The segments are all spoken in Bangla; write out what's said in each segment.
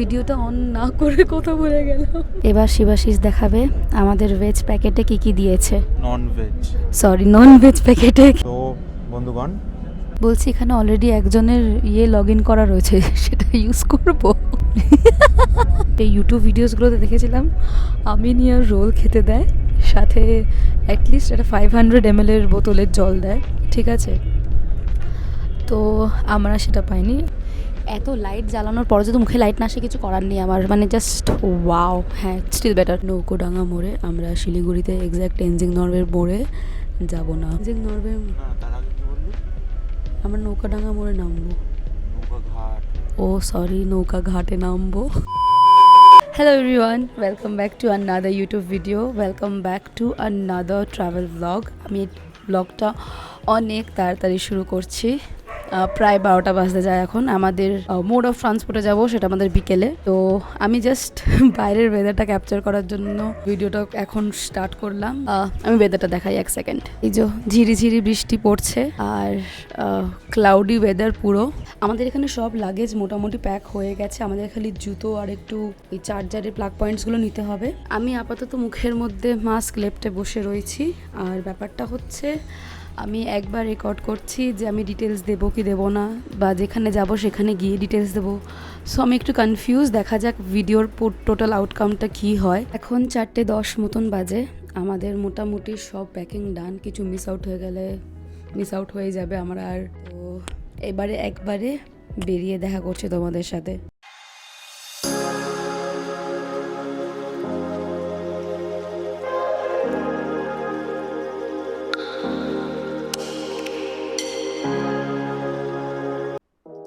ভিডিওটা অন না করে কথা বলে গেল। এবার শিবাশিস দেখাবে আমাদের ভেজ প্যাকেটে কি কি দিয়েছে। নন ভেজ প্যাকেটে। তো বন্ধুগণ, বলছি এখানে অলরেডি একজনের লগ ইন করা রয়েছে, সেটা ইউজ করবো। এই ইউটিউব ভিডিওসগুলোতে দেখেছিলাম আমিনিয়ার রোল খেতে দেয়, সাথে অ্যাটলিস্ট একটা 500 ml এর বোতলের জল দেয়, ঠিক আছে? তো আমরা সেটা পাইনি। এত লাইট জ্বালানোর পর যদি মুখে লাইট না আসে কিছু করার নেই আমার, মানে জাস্ট ওয়াও। হ্যাঁ, স্টিল বেটার। নৌকোডাঙ্গা মোড়ে আমরা শিলিগুড়িতে এক্স্যাক্ট তেনজিং নরওয়ের মোড়ে যাব না। তেনজিং নরওয়ে তার আগে কি বললি? আমরা নৌকাডাঙ্গা মোড়ে নামবো। নৌকা ঘাট। ও সরি, নৌকা ঘাটে নামবো। Hello everyone, welcome back to another YouTube video, welcome back to another travel vlog. আমি এই ব্লগটা অনেক তাড়াতাড়ি শুরু করছি, প্রায় 12টা বাজতে যায় এখন। আমাদের মোড অফ ট্রান্সপোর্টে যাব, সেটা আমাদের বিকেলে। তো আমি জাস্ট বাইরের ওয়েদারটা ক্যাপচার করার জন্য ভিডিওটা এখন স্টার্ট করলাম। আমি ওয়েদারটা দেখাই এক সেকেন্ড। এই যে ঝিরিঝিরি বৃষ্টি পড়ছে আর ক্লাউডি ওয়েদার পুরো। আমাদের এখানে সব লাগেজ মোটামুটি প্যাক হয়ে গেছে, আমাদের খালি জুতো আর একটু এই চার্জারের প্লাগ পয়েন্টসগুলো নিতে হবে। আমি আপাতত মুখের মধ্যে মাস্ক লেপটে বসে রয়েছি। আর ব্যাপারটা হচ্ছে, আমি একবার রেকর্ড করছি যে আমি ডিটেলস দেবো কি দেবো না, বা যেখানে যাব সেখানে গিয়ে ডিটেলস দেবো। সো আমি একটু কনফিউজ, দেখা যাক ভিডিওর টোটাল আউটকামটা কী হয়। এখন 4:10 মতন বাজে, আমাদের মোটামুটি সব প্যাকিং ডান। কিছু মিস আউট হয়ে গেলে মিস আউট হয়ে যাবে আমার। আর তো এবারে একবারে বেরিয়ে দেখা করছি তোমাদের সাথে।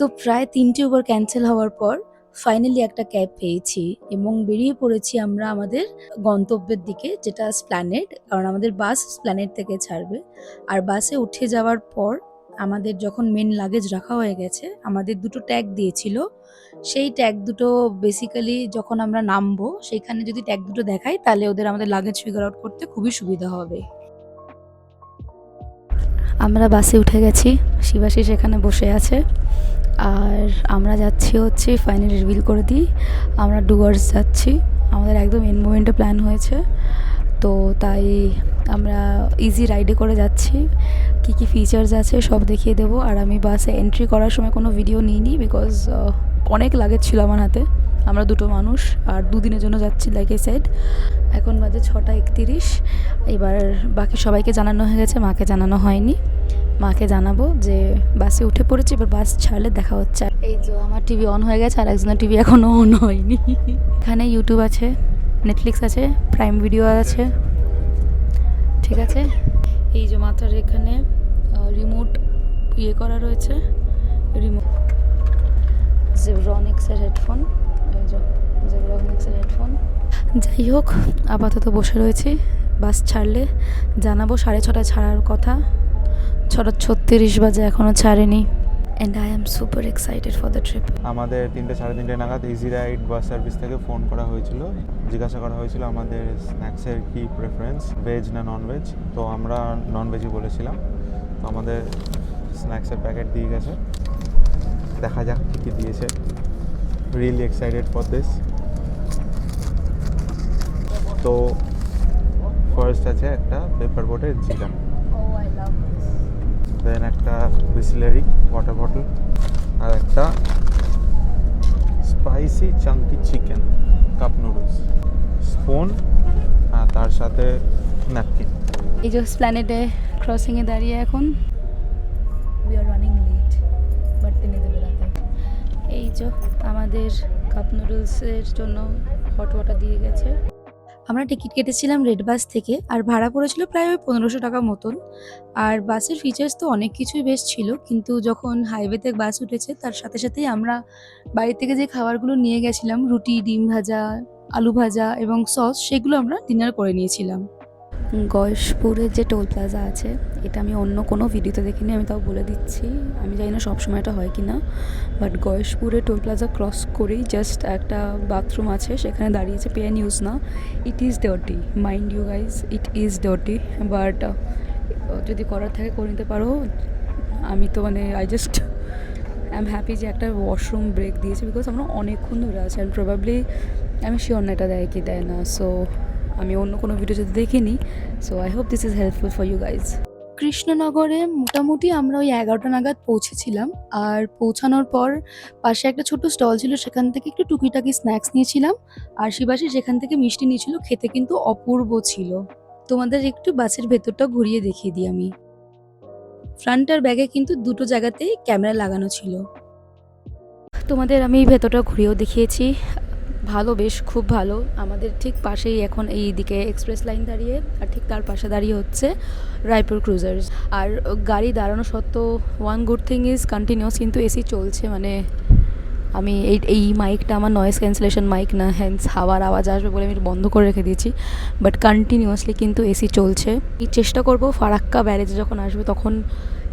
তো প্রায় 3টে উবার ক্যান্সেল হওয়ার পর ফাইনালি একটা ক্যাব পেয়েছি এবং বেরিয়ে পড়েছি আমরা আমাদের গন্তব্যের দিকে, যেটা স্প্ল্যানেড। কারণ আমাদের বাস স্প্ল্যানেড থেকে ছাড়বে। আর বাসে উঠে যাওয়ার পর আমাদের যখন মেন লাগেজ রাখা হয়ে গেছে, আমাদের দুটো ট্যাগ দিয়েছিল। সেই ট্যাগ দুটো বেসিক্যালি যখন আমরা নামবো সেইখানে যদি ট্যাগ দুটো দেখাই, তাহলে ওদের আমাদের লাগেজ ফিগার আউট করতে খুবই সুবিধা হবে। আমরা বাসে উঠে গেছি, শিবাশিস এখানে বসে আছে। আর আমরা যাচ্ছি হচ্ছে, ফাইনালি রিভিল করে দিই, আমরা ডুয়ার্স যাচ্ছি। আমাদের একদম এন্ড মোমেন্টে প্ল্যান হয়েছে, তো তাই আমরা ইজি রাইডে করে যাচ্ছি। কী কী ফিচার্স আছে সব দেখিয়ে দেবো। আর আমি বাসে এন্ট্রি করার সময় কোনো ভিডিও নিইনি, বিকজ অনেক লাগেজ ছিল আমার হাতে। আমরা দুটো মানুষ আর 2 দিনের জন্য যাচ্ছি, লাইক আই সেড। এখন বাজে 6:31। এবার বাকি সবাইকে জানানো হয়ে গেছে, মাকে জানানো হয়নি। মাকে জানাবো যে বাসে উঠে পড়েছি, এবার বাস ছাড়লে দেখা হচ্ছে। এই যে আমার টিভি অন হয়ে গেছে, আর একজনের টিভি এখনও অন হয়নি। এখানে ইউটিউব আছে, নেটফ্লিক্স আছে, প্রাইম ভিডিও আছে, ঠিক আছে। এই যে মাথার এখানে রিমোট করা রয়েছে, রিমোট জেব্রনিক্সের হেডফোন, এই যে জেব্রনিক্সের হেডফোন। যাই হোক, আপাতত বসে রয়েছি, বাস ছাড়লে জানাবো। 6:30 ছাড়ার কথা, 6:36 বাজে, এখনও ছাড়েনি। And I am super excited for the trip. আমাদের 3টে 3:30 নাগাদ ইজি রাইড বাস সার্ভিস থেকে ফোন করা হয়েছিল, জিজ্ঞাসা করা হয়েছিল আমাদের স্ন্যাক্সের কি প্রেফারেন্স, ভেজ না নন ভেজ। তো আমরা নন ভেজই বলেছিলাম। তো আমাদের স্ন্যাক্সের প্যাকেট দিয়ে গেছে, দেখা যাক কী কী দিয়েছে। Really excited for this. তো ফার্স্ট আছে একটা পেপার বোটের জিরা, দেন একটা বিসলারি ওয়াটার বটল, আর একটা spicy chunky chicken cup noodles, spoon, আর তার সাথে ন্যাপকিন। এই যে স্প্ল্যানেডে ক্রসিংয়ে দাঁড়িয়ে এখন, we are running late, but তিনি দেবে রাতে। এই যে আমাদের কাপ নুডলসের জন্য হট ওয়াটার দিয়ে গেছে। আমরা টিকিট কেটেছিলাম রেড বাস থেকে, আর ভাড়া পড়েছিল প্রায় 1500 টাকা মতন। আর বাসের ফিচার্স তো অনেক কিছুই বেশ ছিল, কিন্তু যখন হাইওয়েতে বাস উঠেছে তার সাথে সাথেই আমরা বাড়ি থেকে যে খাবারগুলো নিয়ে গেছিলাম, রুটি, ডিম ভাজা, আলু ভাজা এবং সস, সেগুলো আমরা ডিনার করে নিয়েছিলাম। গয়েশপুরের যে টোল প্লাজা আছে, এটা আমি অন্য কোনো ভিডিওতে দেখিনি, আমি তাও বলে দিচ্ছি। আমি জানি না সবসময় এটা হয় কি না, বাট গয়েশপুরের টোল প্লাজা ক্রস করেই জাস্ট একটা বাথরুম আছে, সেখানে দাঁড়িয়েছে, পে অ্যান্ড ইউজ না। It is dirty, mind you guys, it is dirty, but যদি করার থাকে করে নিতে পারো। আমি তো মানে I just I am happy যে একটা ওয়াশরুম ব্রেক দিয়েছে, বিকজ আমরা অনেকক্ষণ ধরে আছি অ্যান্ড প্রবাবলি আমি শিওর না এটা দেয় কি দেয় না। সো আমি অন্য কোনো ভিডিও যদি দেখিনি, so I hope this is helpful for you guys. কৃষ্ণনগরে মোটামুটি আমরা ওই 11টা নাগাদ পৌঁছেছিলাম। আর পৌঁছানোর পর পাশে একটা ছোট্ট স্টল ছিল, সেখান থেকে একটু টুকিটাকি স্ন্যাক্স নিয়েছিলাম। আর শিবাশিস যেখান থেকে মিষ্টি নিয়েছিল, খেতে কিন্তু অপূর্ব ছিল। তোমাদের একটু বাসের ভেতরটা ঘুরিয়ে দেখিয়ে দিই আমি। ফ্রন্ট আর ব্যাগে কিন্তু দুটো জায়গাতেই ক্যামেরা লাগানো ছিল। তোমাদের আমি ভেতরটা ঘুরিয়েও দেখিয়েছি। ভালো, বেশ খুব ভালো। আমাদের ঠিক পাশেই এখন এই দিকে এক্সপ্রেস লাইন দাঁড়িয়ে, আর ঠিক তার পাশে দাঁড়িয়ে হচ্ছে রায়পুর ক্রুজার্স। আর গাড়ি দাঁড়ানো সত্ত্বেও one good thing is continuous কিন্তু এসি চলছে। মানে আমি এই মাইকটা আমার নয়েজ ক্যান্সেলেশন মাইক না, হ্যান্স হাওয়ার আওয়াজ আসবে বলে আমি বন্ধ করে রেখে দিয়েছি, বাট কন্টিনিউয়াসলি কিন্তু এসি চলছে। এই চেষ্টা করব ফারাক্কা ব্যারেজে যখন আসবে তখন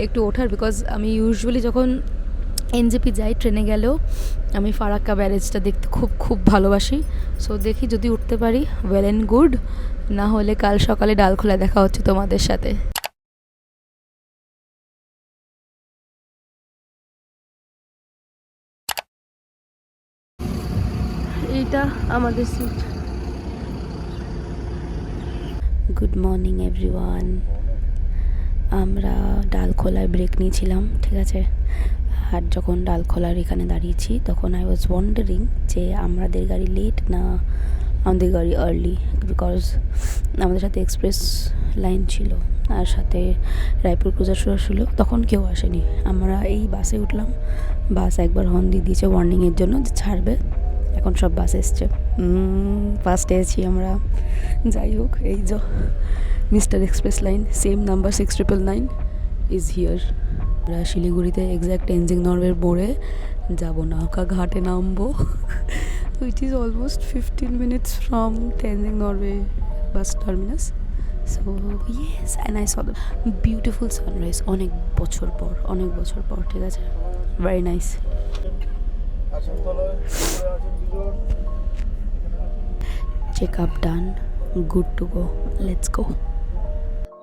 একটু ওঠার, বিকজ আমি ইউজুয়ালি যখন এনজেপি যাই ট্রেনে গেলেও আমি ফারাক্কা ব্যারেজটা দেখতে খুব খুব ভালোবাসি। সো দেখি যদি উঠতে পারি, ওয়েল অ্যান্ড গুড, না হলে কাল সকালে ডালখোলা দেখা হচ্ছে তোমাদের সাথে। এইটা আমাদের সিট। Good morning everyone. আমরা ডালখোলায় ব্রেক নিয়েছিলাম, ঠিক আছে। আর যখন ডালখোলার এখানে দাঁড়িয়েছি তখন আই ওয়াজ ওয়ান্ডারিং যে আমাদের গাড়ি লেট না আমাদের গাড়ি আর্লি, বিকজ আমাদের সাথে এক্সপ্রেস লাইন ছিল আর সাথে রায়পুর ক্রুজার ছিল, তখন কেউ আসেনি। আমরা এই বাসে উঠলাম, বাস একবার হর্ন দিয়ে দিয়েছে ওয়ার্নিংয়ের জন্য যে ছাড়বে। এখন সব বাস এসছে, ফার্স্টে আছি আমরা। যাই হোক, এই যে mister express line, same number 6999 is here. আমরা শিলিগুড়িতে এক্স্যাক্ট টেনজিং নরওয়ের বোর্ডে যাব, নৌকা ঘাটে নামবো, which is almost 15 minutes from Tenzing Norgay bus terminus. So yes, and I saw the beautiful sunrise. অনেক বছর পর, ঠিক আছে, very nice. Check up done, good to go, let's go.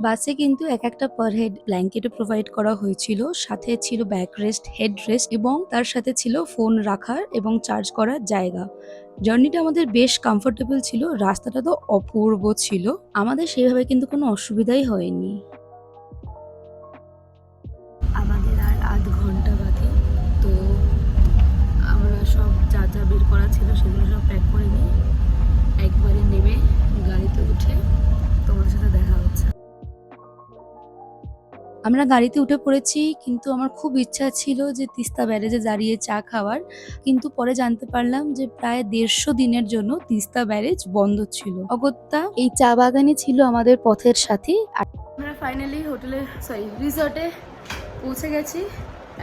বাসে কিন্তু এক একটা পার হেড ব্ল্যাঙ্কেটও প্রোভাইড করা হয়েছিল, সাথে ছিল ব্যাক রেস্ট, হেড রেস্ট এবং তার সাথে ছিল ফোন রাখার এবং চার্জ করার জায়গা। জার্নিটা আমাদের বেশ কমফোর্টেবল ছিল, রাস্তাটা তো অপূর্ব ছিল, আমাদের সেভাবে কিন্তু কোনো অসুবিধাই হয়নি। আমাদের আর আধ ঘন্টা বাকি, তো আমরা সব যা যা বের করা ছিল সেগুলো সব প্যাক করে নিয়ে একবারে নেমে গাড়িতে উঠে তোমাদের সাথে দেখা হচ্ছে। আমরা গাড়িতে উঠে পড়েছি, কিন্তু আমার খুব ইচ্ছা ছিল যে তিস্তা ব্যারেজে দাঁড়িয়ে চা খাওয়ার, কিন্তু পরে জানতে পারলাম যে প্রায় 150 দিনের জন্য তিস্তা ব্যারেজ বন্ধ ছিল। অগত্যা এই চা বাগানই ছিল আমাদের পথের সাথী। আমরা ফাইনালি রিসর্টে পৌঁছে গেছি।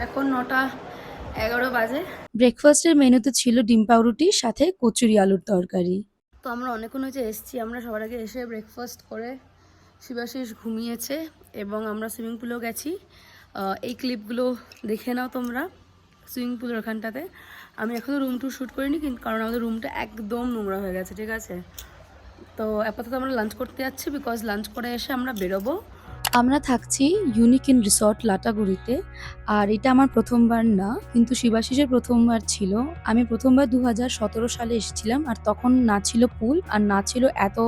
এখন 9:11 বাজে। ব্রেকফাস্টের মেনুতে ছিল ডিম পাউরুটি সাথে কচুরি আলুর তরকারি। তো আমরা অনেকক্ষণ হয়েছে এসেছি। আমরা সবার আগে এসে ব্রেকফাস্ট করে শিবাশিস ঘুমিয়েছে এবং আমরা সুইমিং পুলেও গেছি। এই ক্লিপগুলো দেখে নাও তোমরা সুইমিং পুলের ওখানটাতে। আমি এখনও রুম টুর শ্যুট করিনি, কিন্তু কারণ আমাদের রুমটা একদম নোংরা হয়ে গেছে, ঠিক আছে। তো আপাতত আমরা লাঞ্চ করতে যাচ্ছি, বিকজ লাঞ্চ করে এসে আমরা বেরোবো। আমরা থাকছি ইউনিক ইন রিসর্ট লাটাগুড়িতে। আর এটা আমার প্রথমবার না, কিন্তু শিবাশিসের প্রথমবার ছিল। আমি প্রথমবার 2017 সালে এসেছিলাম, আর তখন না ছিল পুল আর না ছিল এত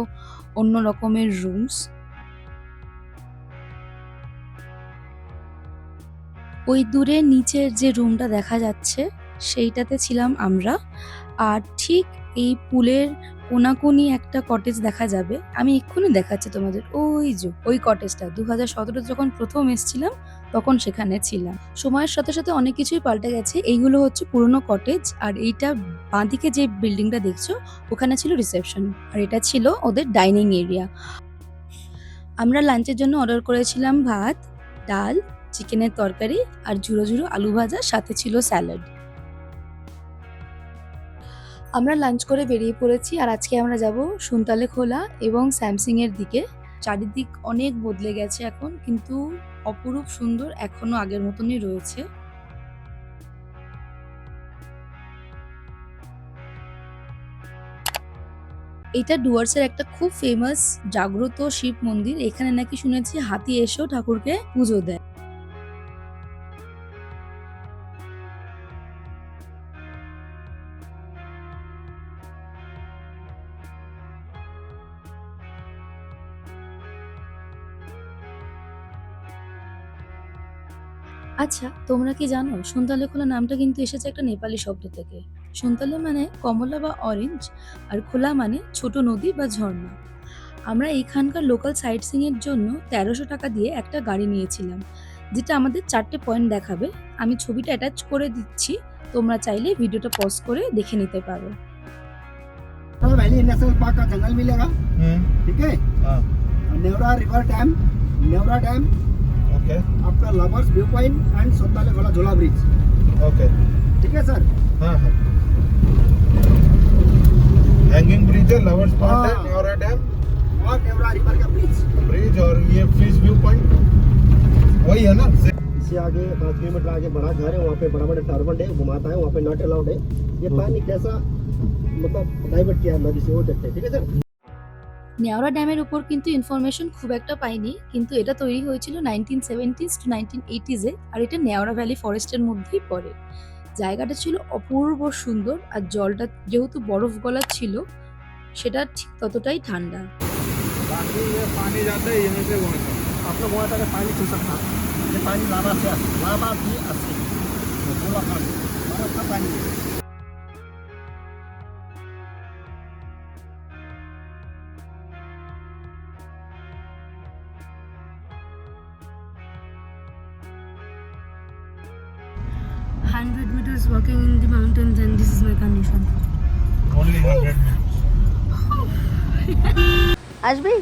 অন্য রকমের রুমস। ওই দূরে নিচের যে রুমটা দেখা যাচ্ছে সেইটাতে ছিলাম আমরা। আর ঠিক এই পুলের কোনাকুনি একটা কটেজ দেখা যাবে, আমি এক্ষুনি দেখাচ্ছি তোমাদের। ওই কটেজটা 2017 যখন প্রথম এসেছিলাম তখন সেখানে ছিলাম। সময়ের সাথে সাথে অনেক কিছুই পাল্টে গেছে। এইগুলো হচ্ছে পুরনো কটেজ, আর এইটা বাঁদিকে যে বিল্ডিংটা দেখছো ওখানে ছিল রিসেপশন, আর এটা ছিল ওদের ডাইনিং এরিয়া। আমরা লাঞ্চের জন্য অর্ডার করেছিলাম ভাত, ডাল, চিকেনের তরকারি আর ঝুড়ো ঝুড়ো আলু ভাজা, সাথে ছিল স্যালাড। আমরা লাঞ্চ করে বেরিয়ে পড়েছি, আর আজকে আমরা যাব সুনতালে খোলা এবং স্যামসিং এর দিকে। চারিদিক অনেক বদলে গেছে এখন, কিন্তু অপরূপ সুন্দর এখনো আগের মতনই রয়েছে। এটা ডুয়ার্সের একটা খুব ফেমাস জাগ্রত শিব মন্দির। এখানে নাকি শুনেছি হাতি এসেও ঠাকুরকে পুজো দেয়। আচ্ছা, তোমরা কি জানো সন্তালে খোলা নামটা কিন্তু এসেছে একটা নেপালি শব্দ থেকে। সন্তালে মানে কমলা বা অরেঞ্জ, আর খোলা মানে ছোট নদী বা ঝর্ণা। আমরা এইখানকার লোকাল সাইট সিইং এর জন্য ১৩০০ টাকা দিয়ে একটা গাড়ি নিয়েছিলাম, যেটা আমাদের ৪টে পয়েন্ট দেখাবে। আমি ছবিটা অ্যাটাচ করে দিচ্ছি, তোমরা চাইলে ভিডিওটা পজ করে দেখে নিতে পারো। सर वैली नेशनल पार्क का जंगल मिलेगा, ठीक है। हाँ Neora river dam, Neora dam, okay आपका लवर्स व्यू पॉइंट एंड सोताले वाला झोला ब्रिज, ओके ठीक है सर। हाँ हाँ हैंगिंग ब्रिज है, लवर्स पॉइंट है, हाँ। न्योरा डैम और नेवरा रिवर का ब्रिज और ये फिश व्यू पॉइंट वही है ना। इससे आगे 5 किलोमीटर आगे बड़ा घर है, वहाँ पे बड़ा बड़ा टारबन है, घुमाता है, वहाँ पे नॉट अलाउड है। ये पानी कैसा मतलब डाइवर्ट किया नदी से वो देखते हैं, ठीक है सर। নেওড়া ড্যামের উপর কিন্তু ইনফরমেশন খুব একটা পাইনি, কিন্তু এটা তৈরি হয়েছিল 1970s to 1980s এ, আর এটা নেওড়া ভ্যালি ফরেস্টের মধ্যেই পড়ে। জায়গাটা ছিল অপূর্ব সুন্দর, আর জলটা যেহেতু বরফ গলা ছিল, সেটা ঠিক ততটাই ঠান্ডা। बाकी ये पानी जाता है यहीं से वहाँ तक। आप लोग वहाँ तक पानी छू सकता, ये पानी लावा से आते, लावा भी आते, बोला पानी बर्फ का पानी है। Hundred meters walking in the mountains, and this is my condition. Only 100 minutes. আসবি?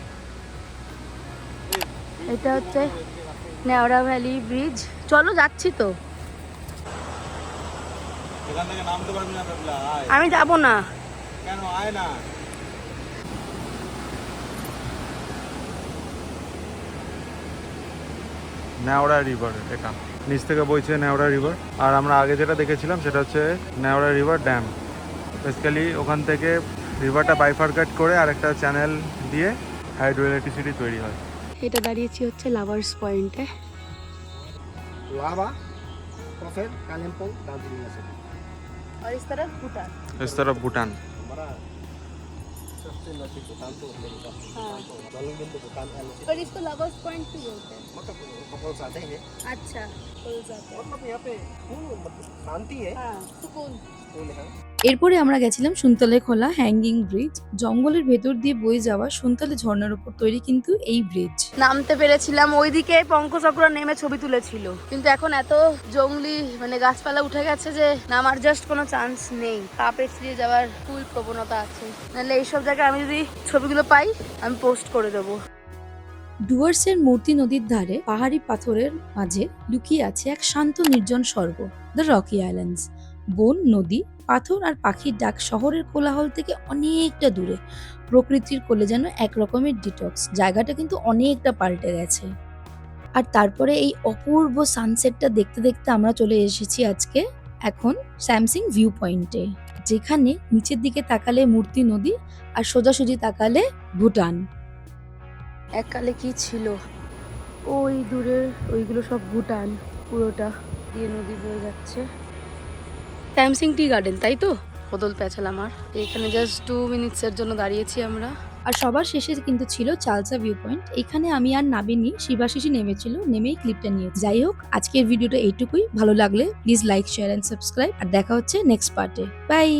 এটা হচ্ছে নেওড়া ভ্যালি ব্রিজ। চলো, যাচ্ছি তো। এখান থেকে নামতে পারবি না পেপলা, আয়। আমি যাব না। কেন আয় না? নেওড়া রিভার, এটা নিচ থেকে বইছে নেওড়া রিভার। আর আমরা আগে যেটা দেখেছিলাম সেটা হচ্ছে নেওড়া রিভার ড্যাম। বেসিক্যালি ওখান থেকে রিভারটা বাইফারকেট করে আর একটা চ্যানেল দিয়ে হাইড্রো ইলেকট্রিসিটি তৈরি হয়। এটা দাঁড়িয়েছি হচ্ছে লাভার্স পয়েন্টে। लावा तो फिर कालिम्पोंग दार्जिलिंग से और इस तरफ भूटान। इस तरफ भूटान। बड़ा सबसे नजदीक भूटान तो होते हैं, हाँ। बालूगंज तो भूटान है, पर इसको लाभार्स पॉइंट क्यों बोलते हैं? मतलब कपल्स आते हैं, अच्छा, कल जाते हैं। मतलब यहाँ पे फुल मतलब शांति है, हाँ, सुकून। फुल है। এরপরে আমরা গেছিলাম সুনতলে খোলা হ্যাঙ্গিং ব্রিজ। জঙ্গলের ভেতর দিয়ে বয়ে যাওয়া সুনতলে ঝর্ণার উপর তৈরি কিন্তু এই ব্রিজ। নামতে পেরেছিলাম, ওইদিকে পঙ্কচক্র নেমে ছবি তুলেছিল, কিন্তু এখন এত জঙ্গলি মানে গাছপালা উঠে গেছে যে নামার জাস্ট কোনো চান্স নেই। পা পেছড়িয়ে যাওয়ার ফুল প্রবণতা আছে, নাহলে এইসব জায়গায় আমি যদি ছবিগুলো পাই আমি পোস্ট করে দেবো। ডুয়ার্সের মূর্তি নদীর ধারে পাহাড়ি পাথরের মাঝে লুকিয়ে আছে এক শান্ত নির্জন স্বর্গ, দ্য রকি আইল্যান্ডস। বন, নদী, পাথর আর পাখির ডাক শহরের কোলাহল থেকে অনেকটা দূরে, প্রকৃতির কোলে যেন এক রকমের ডিটক্স। জায়গাটা কিন্তু অনেকটা পাল্টে গেছে। আর তারপরে এই অপূর্ব সানসেটটা দেখতে দেখতে আমরা চলে এসেছি আজকে এখন স্যামসিং ভিউ পয়েন্টে, যেখানে নিচের দিকে তাকালে মূর্তি নদী আর সোজাসুজি তাকালে ভুটান। এককালে কি ছিল, ওই দূরের ওইগুলো সব ভুটান, পুরোটা দিয়ে নদী বয়ে যাচ্ছে। স্যামসিং টি গার্ডেন, তাই তো? বদল পেঁচাল আমার। এখানে জাস্ট 2 মিনিটসের জন্য দাঁড়িয়েছি আমরা। আর সবার শেষে কিন্তু ছিল চালসা ভিউ পয়েন্ট। এখানে আমি আর নাবিনি, শিবাশিসি নেমেছিল, নেমেই ক্লিপটা নিয়ে। যাই হোক, আজকের ভিডিওটা এইটুকুই। ভালো লাগলে please like, share and subscribe. আর দেখা হচ্ছে নেক্সট পার্টে। বাই।